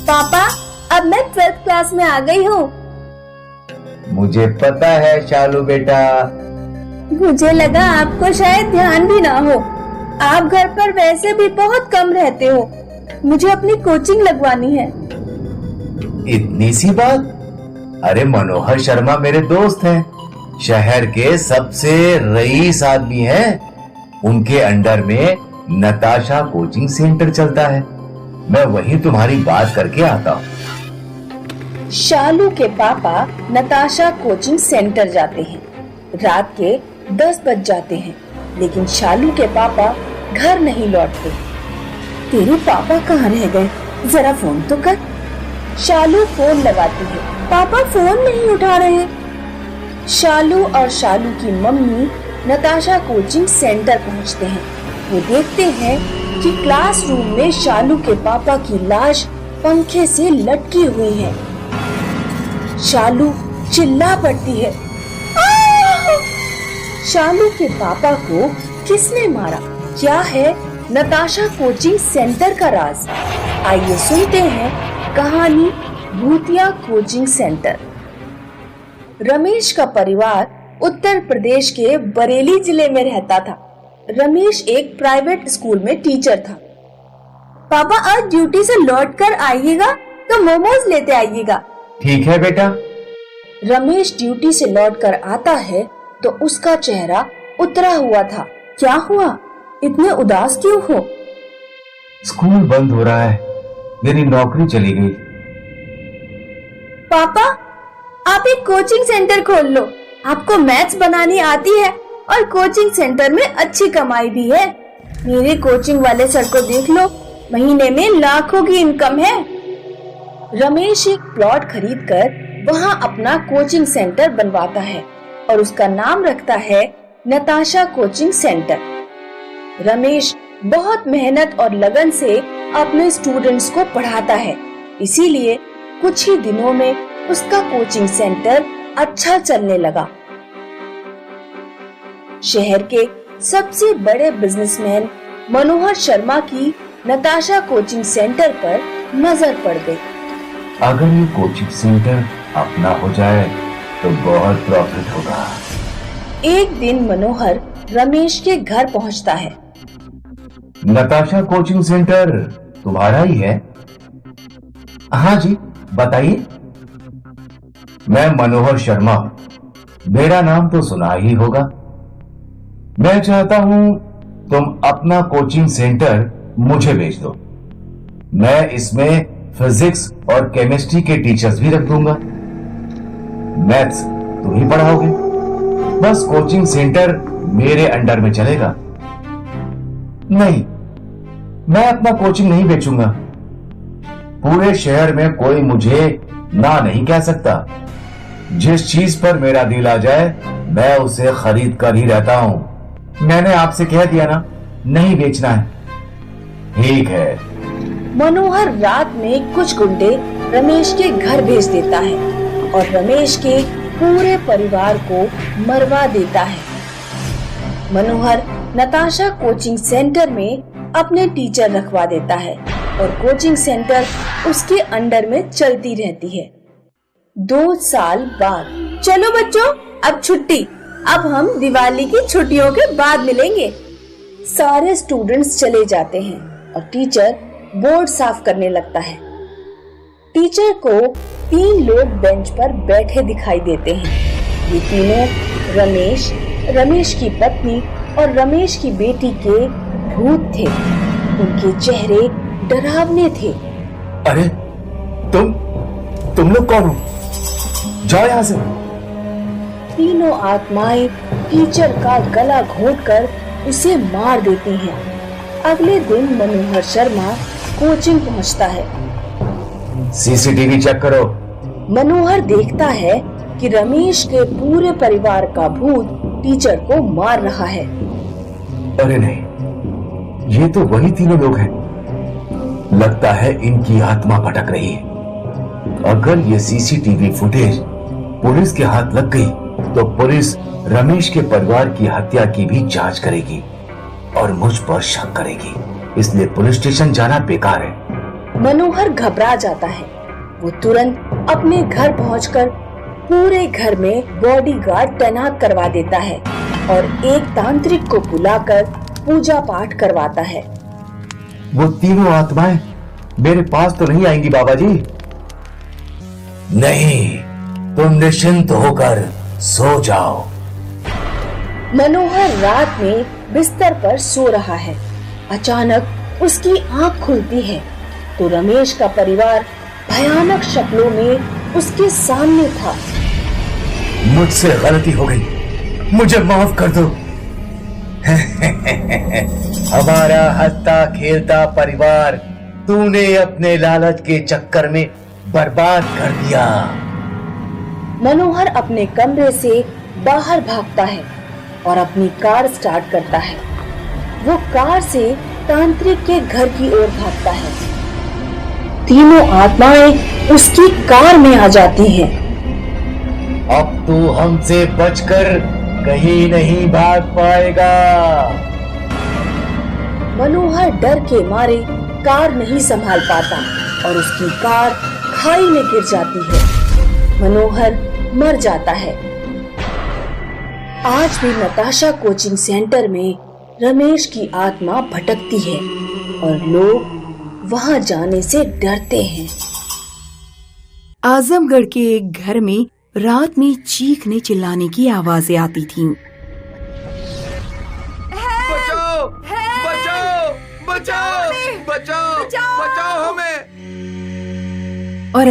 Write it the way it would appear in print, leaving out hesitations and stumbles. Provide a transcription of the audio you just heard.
पापा, अब मैं 12th क्लास में आ गई हूँ। मुझे पता है शालू बेटा। मुझे लगा आपको शायद ध्यान भी ना हो। आप घर पर वैसे भी बहुत कम रहते हो। मुझे अपनी कोचिंग लगवानी है। इतनी सी बात? अरे मनोहर शर्मा मेरे दोस्त हैं, शहर के सबसे रईस आदमी हैं। उनके अंडर में नताशा कोचिंग सेंटर चलता है। मैं वहीं तुम्हारी बात करके आता हूँ। शालू के पापा नताशा कोचिंग सेंटर जाते हैं। रात के 10 बज जाते हैं, लेकिन शालू के पापा घर नहीं लौटते। तेरे पापा कहाँ रह गए? जरा फोन तो कर। शालू फोन लगाती है। पापा फोन नहीं उठा रहे। शालू और शालू की मम्मी नताशा कोचिंग सेंटर पहुंचते हैं। वो देखते हैं कि क्लासरूम में शालू के पापा की लाश पंखे से लटकी हुई है। शालू चिल्ला पड़ती है, शालू के पापा को किसने मारा? क्या है नताशा कोचिंग सेंटर का राज? आइए सुनते हैं कहानी भूतिया कोचिंग सेंटर। रमेश का परिवार उत्तर प्रदेश के बरेली जिले में रहता था। रमेश एक प्राइवेट स्कूल में टीचर था। पापा, आज ड्यूटी से लौट कर आइएगा तो मोमोज लेते आइएगा। ठीक है बेटा। रमेश ड्यूटी से लौटकर आता है तो उसका चेहरा उतरा हुआ था। क्या हुआ? इतने उदास क्यों हो? स्कूल बंद हो रहा है, मेरी नौकरी चली गई। पापा, आप एक कोचिंग सेंटर खोल लो। आपको मैथ्स बनानी आती है और कोचिंग सेंटर में अच्छी कमाई भी है। मेरे कोचिंग वाले सर को देख लो, महीने में लाखों की इनकम है। रमेश एक प्लॉट खरीदकर वहां अपना कोचिंग सेंटर बनवाता है और उसका नाम रखता है नताशा कोचिंग सेंटर। रमेश बहुत मेहनत और लगन से अपने स्टूडेंट्स को पढ़ाता है, इसीलिए कुछ ही दिनों में उसका कोचिंग सेंटर अच्छा चलने लगा। शहर के सबसे बड़े बिजनेसमैन मनोहर शर्मा की नताशा कोचिंग सेंटर पर नजर पड़ गई। अगर ये कोचिंग सेंटर अपना हो जाए तो बहुत प्रॉफिट होगा। एक दिन मनोहर रमेश के घर पहुंचता है। नताशा कोचिंग सेंटर तुम्हारा ही है? हाँ जी, बताइए। मैं मनोहर शर्मा हूं। मेरा नाम तो सुना ही होगा। मैं चाहता हूं तुम अपना कोचिंग सेंटर मुझे बेच दो। मैं इसमें फिजिक्स और केमिस्ट्री के टीचर्स भी रख दूंगा। मैथ्स तुम ही पढ़ाओगे। बस कोचिंग सेंटर मेरे अंडर में चलेगा। नहीं, मैं अपना कोचिंग नहीं बेचूंगा। पूरे शहर में कोई मुझे ना नहीं कह सकता। जिस चीज पर मेरा दिल आ जाए मैं उसे खरीद कर ही रहता हूं। मैंने आपसे कह दिया ना, नहीं बेचना है। ठीक है। मनोहर रात में कुछ गुंडे रमेश के घर भेज देता है और रमेश के पूरे परिवार को मरवा देता है। मनोहर नताशा कोचिंग सेंटर में अपने टीचर रखवा देता है और कोचिंग सेंटर उसके अंडर में चलती रहती है। 2 साल बाद, चलो बच्चों, अब छुट्टी। अब हम दिवाली की छुट्टियों के बाद मिलेंगे। सारे स्टूडेंट्स चले जाते हैं और टीचर बोर्ड साफ करने लगता है। टीचर को 3 लोग बेंच पर बैठे दिखाई देते हैं। ये तीनों रमेश, रमेश की पत्नी और रमेश की बेटी के भूत थे। उनके चेहरे डरावने थे। अरे तुम लोग कौन हो? जाओ यहाँ से। तीनों आत्माएं टीचर का गला घोंटकर उसे मार देती हैं। अगले दिन मनोहर शर्मा कोचिंग पहुंचता है। सीसीटीवी चेक करो। मनोहर देखता है कि रमेश के पूरे परिवार का भूत टीचर को मार रहा है। अरे नहीं, ये तो वही तीनों लोग हैं। लगता है इनकी आत्मा भटक रही है। अगर ये सीसीटीवी फुटेज पुलिस के हाथ लग गई तो पुलिस रमेश के परिवार की हत्या की भी जांच करेगी और मुझ पर शक करेगी। इसलिए पुलिस स्टेशन जाना बेकार है। मनोहर घबरा जाता है। वो तुरंत अपने घर पहुंचकर पूरे घर में बॉडीगार्ड तैनात करवा देता है और एक तांत्रिक को बुलाकर पूजा पाठ करवाता है। वो तीनों आत्माएं मेरे पास तो नहीं आएंगी बाबा जी? नहीं, तुम निश्चिंत होकर सो जाओ। मनोहर रात में बिस्तर पर सो रहा है। अचानक उसकी आंख खुलती है तो रमेश का परिवार भयानक शक्लों में उसके सामने था। मुझसे गलती हो गई, मुझे माफ कर दो। हमारा हंसता खेलता परिवार तूने अपने लालच के चक्कर में बर्बाद कर दिया। मनोहर अपने कमरे से बाहर भागता है और अपनी कार स्टार्ट करता है। वो कार से तांत्रिक के घर की ओर भागता है। तीनों आत्माएं उसकी कार में आ जाती हैं। अब तू हमसे बचकर कहीं नहीं भाग पाएगा। मनोहर डर के मारे कार नहीं संभाल पाता और उसकी कार खाई में गिर जाती है। मनोहर मर जाता है। आज भी नताशा कोचिंग सेंटर में रमेश की आत्मा भटकती है और लोग वहां जाने से डरते हैं। आजमगढ़ के एक घर में रात में चीखने चिल्लाने की आवाजें आती थीं। बचाओ! बचाओ! बचाओ! बचाओ! बचाओ हमें! और